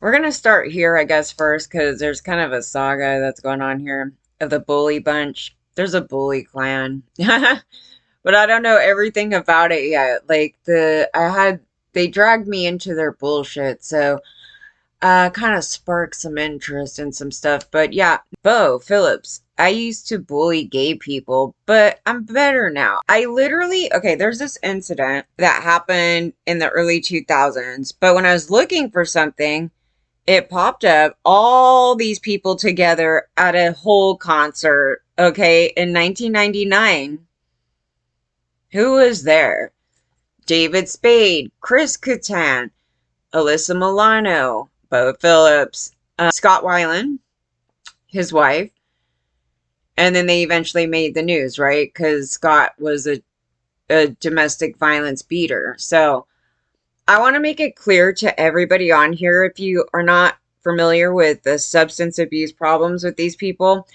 We're going to start here, I guess, first, because there's kind of a saga that's going on here of the bully bunch. There's a bully clan. But I don't know everything about it yet. They dragged me into their bullshit. So, kind of sparked some interest in some stuff. But yeah, Bo Phillips. I used to bully gay people, but I'm better now. Okay, there's this incident that happened in the early 2000s, but when I was looking for something, it popped up all these people together at a whole concert, okay, in 1999. Who was there? David Spade, Chris Kattan, Alyssa Milano, Bo Phillips, Scott Weiland, his wife, and then they eventually made the news, right? Because Scott was a domestic violence beater. So I want to make it clear to everybody on here, if you are not familiar with the substance abuse problems with these people,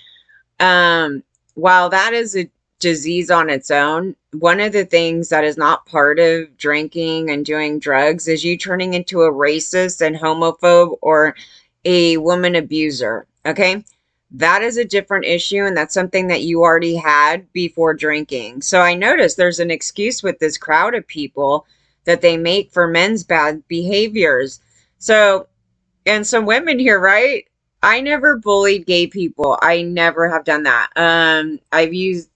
while that is a disease on its own, one of the things that is not part of drinking and doing drugs is you turning into a racist and homophobe or a woman abuser. Okay. That is a different issue, and that's something that you already had before drinking. So I noticed there's an excuse with this crowd of people that they make for men's bad behaviors. So, and some women here, right? I never bullied gay people. I never have done that. I've used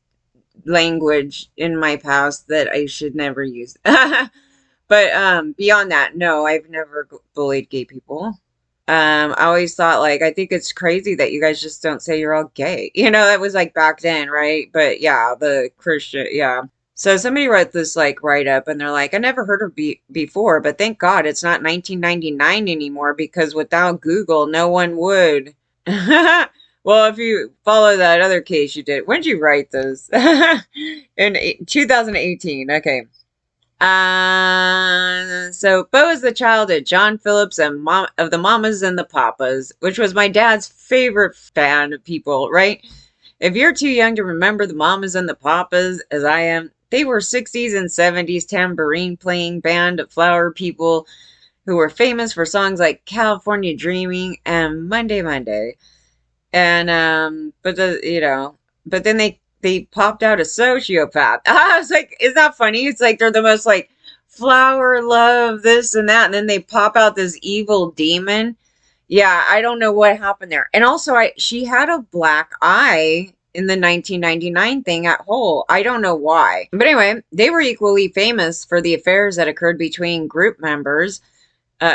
language in my past that I should never use. But beyond that, no, I've never bullied gay people. I always thought, like, I think it's crazy that you guys just don't say you're all gay. That was like back then, right? But yeah, the Christian, yeah. So somebody wrote this like write up, and they're like, I never heard of before, but thank God it's not 1999 anymore, because without Google, no one would. Well, if you follow that other case you did, when did you write this? In 2018. Okay. So Bo is the child of John Phillips and of the Mamas and the Papas, which was my dad's favorite band of people, right? If you're too young to remember the Mamas and the Papas, as I am, they were 60s and 70s tambourine playing band of flower people who were famous for songs like California Dreaming and Monday Monday. And but then they popped out a sociopath. I was like, isn't that funny? It's like they're the most like flower love this and that, and then they pop out this evil demon. Yeah, I don't know what happened there. And also, she had a black eye in the 1999 thing at Hole. I don't know why. But anyway, they were equally famous for the affairs that occurred between group members.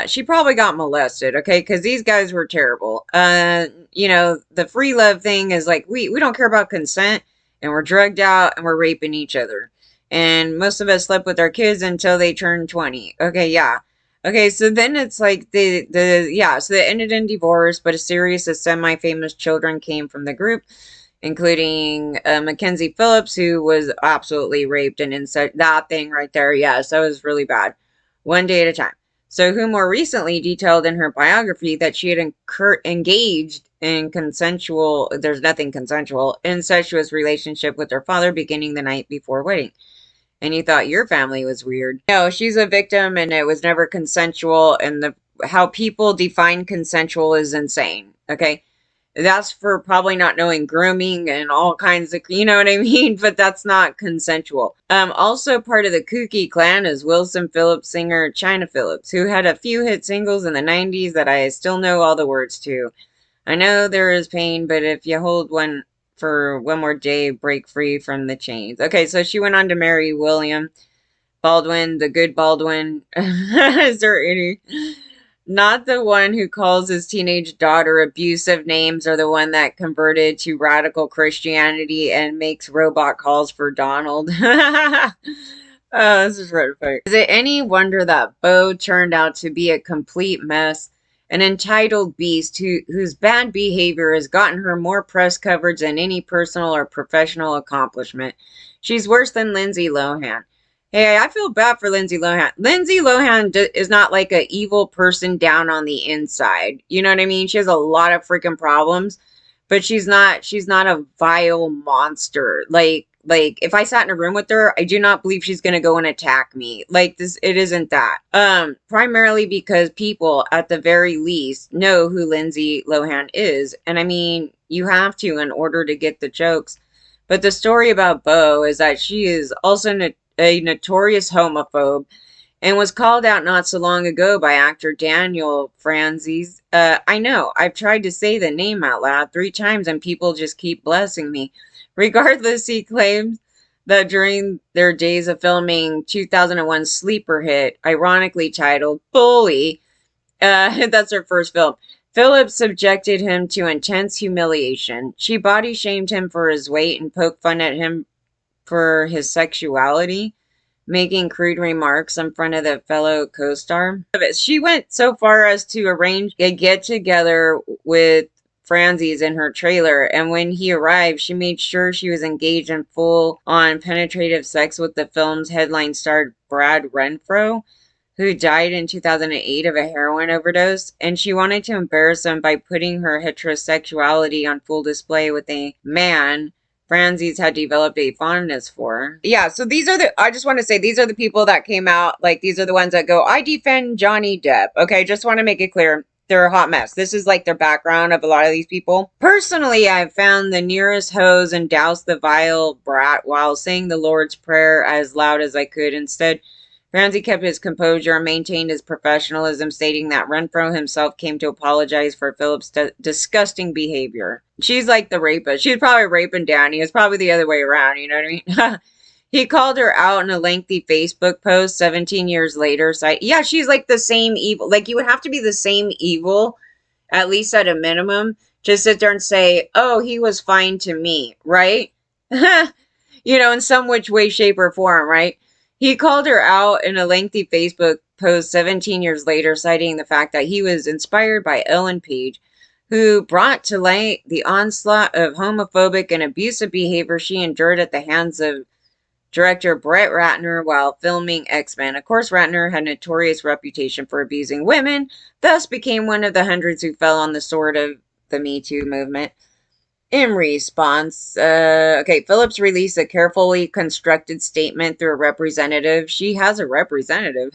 She probably got molested, okay? Because these guys were terrible. The free love thing is like, we don't care about consent, and we're drugged out, and we're raping each other. And most of us slept with our kids until they turned 20. Okay, yeah. Okay, so then it's like so they ended in divorce, but a series of semi-famous children came from the group, including Mackenzie Phillips, who was absolutely raped and incest. That thing right there, yes, that was really bad. One day at a time. So who more recently detailed in her biography that she had engaged in there's nothing consensual, incestuous relationship with her father beginning the night before wedding. And you thought your family was weird. No, she's a victim, and it was never consensual, and how people define consensual is insane, okay? That's for probably not knowing grooming and all kinds of, you know what I mean? But that's not consensual. Also part of the kooky clan is Wilson Phillips singer China Phillips, who had a few hit singles in the 90s that I still know all the words to. I know there is pain, but if you hold one for one more day, break free from the chains. Okay, so she went on to marry William Baldwin, the good Baldwin. Is there any... Not the one who calls his teenage daughter abusive names, or the one that converted to radical Christianity and makes robot calls for Donald. Oh, this is right. Is it any wonder that Bo turned out to be a complete mess? An entitled beast whose bad behavior has gotten her more press coverage than any personal or professional accomplishment. She's worse than Lindsay Lohan. Hey, I feel bad for Lindsay Lohan. Lindsay Lohan is not like an evil person down on the inside. You know what I mean? She has a lot of freaking problems, but she's not a vile monster. Like, Like, if I sat in a room with her, I do not believe she's gonna go and attack me. Like, this, it isn't that. Primarily because people, at the very least, know who Lindsay Lohan is. And I mean, you have to in order to get the jokes. But the story about Bo is that she is also a notorious homophobe and was called out not so long ago by actor Daniel Franzese. I know, I've tried to say the name out loud 3 times and people just keep blessing me. Regardless, he claims that during their days of filming 2001 sleeper hit, ironically titled Bully, that's her first film, Phillips subjected him to intense humiliation. She body shamed him for his weight and poked fun at him for his sexuality, making crude remarks in front of the fellow co-star. She went so far as to arrange a get-together with Franzese in her trailer, and when he arrived, she made sure she was engaged in full-on penetrative sex with the film's headline star Brad Renfro, who died in 2008 of a heroin overdose, and she wanted to embarrass him by putting her heterosexuality on full display with a man Franzese had developed a fondness for. Yeah, so these are I just want to say, these are the people that came out, like, these are the ones that go, I defend Johnny Depp. Okay, just want to make it clear. They're a hot mess. This is like their background of a lot of these people. Personally, I've found the nearest hose and doused the vile brat while saying the Lord's Prayer as loud as I could. Instead, Ramsey kept his composure and maintained his professionalism, stating that Renfro himself came to apologize for Phillips' disgusting behavior. She's like the rapist. She's probably raping Danny. It's probably the other way around, you know what I mean? He called her out in a lengthy Facebook post 17 years later. So yeah, she's like the same evil. Like, you would have to be the same evil, at least at a minimum, to sit there and say, oh, he was fine to me, right? You know, in some which way, shape, or form, right? He called her out in a lengthy Facebook post 17 years later, citing the fact that he was inspired by Ellen Page, who brought to light the onslaught of homophobic and abusive behavior she endured at the hands of director Brett Ratner while filming X-Men. Of course, Ratner had a notorious reputation for abusing women, thus became one of the hundreds who fell on the sword of the Me Too movement. In response, okay, Phillips released a carefully constructed statement through a representative. She has a representative.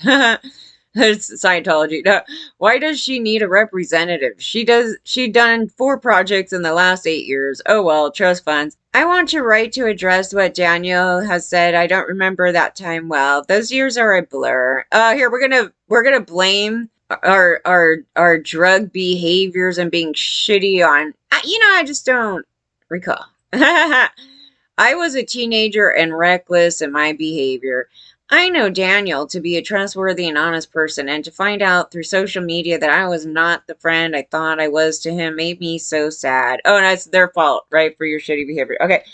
It's Scientology. No. Why does she need a representative? She done 4 projects in the last 8 years. Oh well, trust funds. I want to write to address what Daniel has said. I don't remember that time well. Those years are a blur. Here we're gonna blame our drug behaviors and being shitty on, I just don't recall. I was a teenager and reckless in my behavior. I know Daniel to be a trustworthy and honest person, and to find out through social media that I was not the friend I thought I was to him made me so sad. Oh, and that's their fault, right, for your shitty behavior. Okay.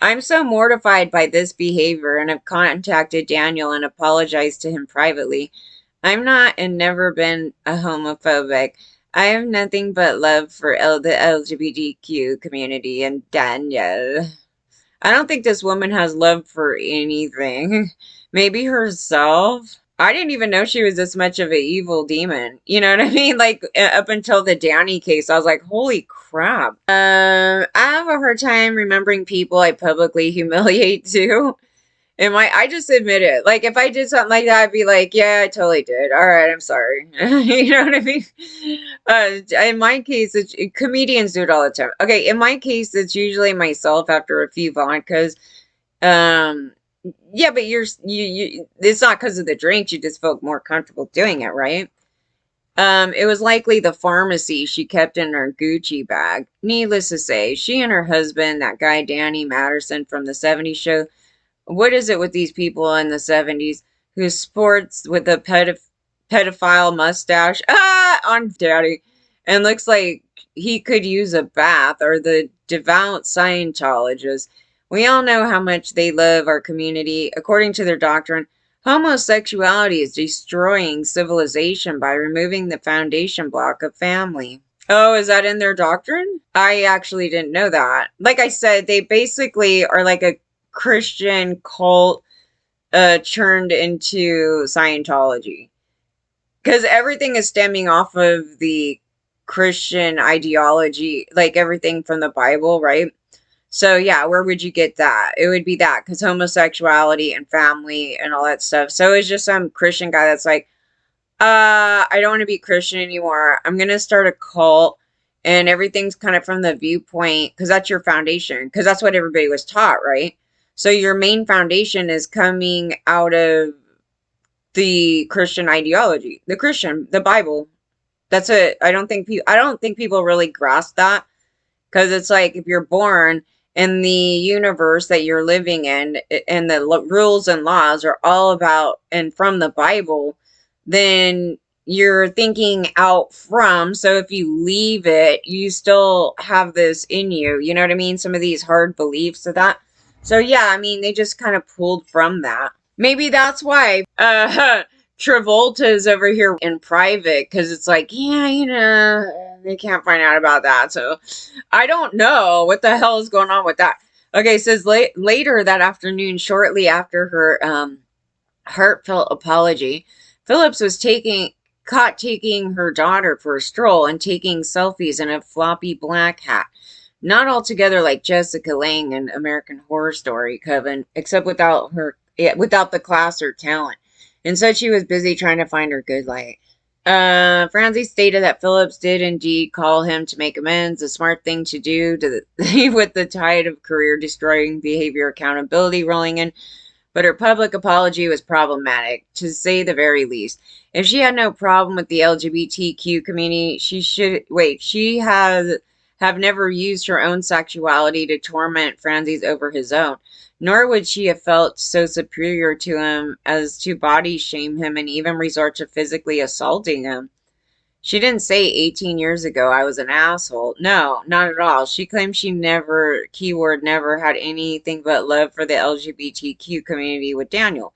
I'm so mortified by this behavior and have contacted Daniel and apologized to him privately. I'm not and never been a homophobic. I have nothing but love for the LGBTQ community and Daniel. I don't think this woman has love for anything. Maybe herself. I didn't even know she was this much of an evil demon. You know what I mean? Like, up until the Danny case, I was like, holy crap. I have a hard time remembering people I publicly humiliate too. I just admit it. Like, if I did something like that, I'd be like, yeah, I totally did. All right, I'm sorry. You know what I mean? In my case, comedians do it all the time. Okay, in my case, it's usually myself after a few vodkas. Yeah, but it's not because of the drink. You just felt more comfortable doing it, right? It was likely the pharmacy she kept in her Gucci bag. Needless to say, she and her husband, that guy Danny Masterson from the '70s show, what is it with these people in the '70s who sports with a pedophile mustache on Daddy and looks like he could use a bath, or the devout Scientologists? We all know how much they love our community. According to their doctrine, homosexuality is destroying civilization by removing the foundation block of family. Oh, is that in their doctrine? I actually didn't know that. Like I said, they basically are like a Christian cult churned into Scientology, because everything is stemming off of the Christian ideology, like everything from the Bible, right? So yeah, where would you get that? It would be that, because homosexuality and family and all that stuff. So it's just some Christian guy that's like, I don't want to be Christian anymore. I'm gonna start a cult, and everything's kind of from the viewpoint, because that's your foundation, because that's what everybody was taught, right? So your main foundation is coming out of the Christian ideology, the Bible. That's it. I don't think people really grasp that, because it's like, if you're born in the universe that you're living in, and the rules and laws are all about and from the Bible, then you're thinking out from. So if you leave it, you still have this in you. You know what I mean? Some of these hard beliefs of that. So yeah, I mean, they just kind of pulled from that. Maybe that's why Travolta is over here in private, because it's like, yeah, they can't find out about that. So I don't know what the hell is going on with that. Okay, it says later that afternoon, shortly after her heartfelt apology, Phillips was caught taking her daughter for a stroll and taking selfies in a floppy black hat. Not altogether like Jessica Lange in American Horror Story, Coven, except without the class or talent. Instead, she was busy trying to find her good light. Francie stated that Phillips did indeed call him to make amends, a smart thing to do with the tide of career-destroying behavior accountability rolling in, but her public apology was problematic, to say the very least. If she had no problem with the LGBTQ community, she has have never used her own sexuality to torment Francis over his own. Nor would she have felt so superior to him as to body shame him and even resort to physically assaulting him. She didn't say 18 years ago I was an asshole. No, not at all. She claimed she never, keyword never, had anything but love for the LGBTQ community with Daniel.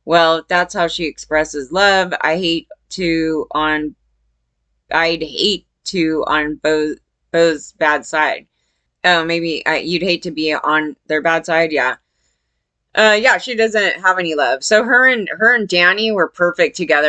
Well, if that's how she expresses love, I'd hate to on both's bad side. Oh, maybe you'd hate to be on their bad side, yeah. Yeah, she doesn't have any love. So her and Danny were perfect together.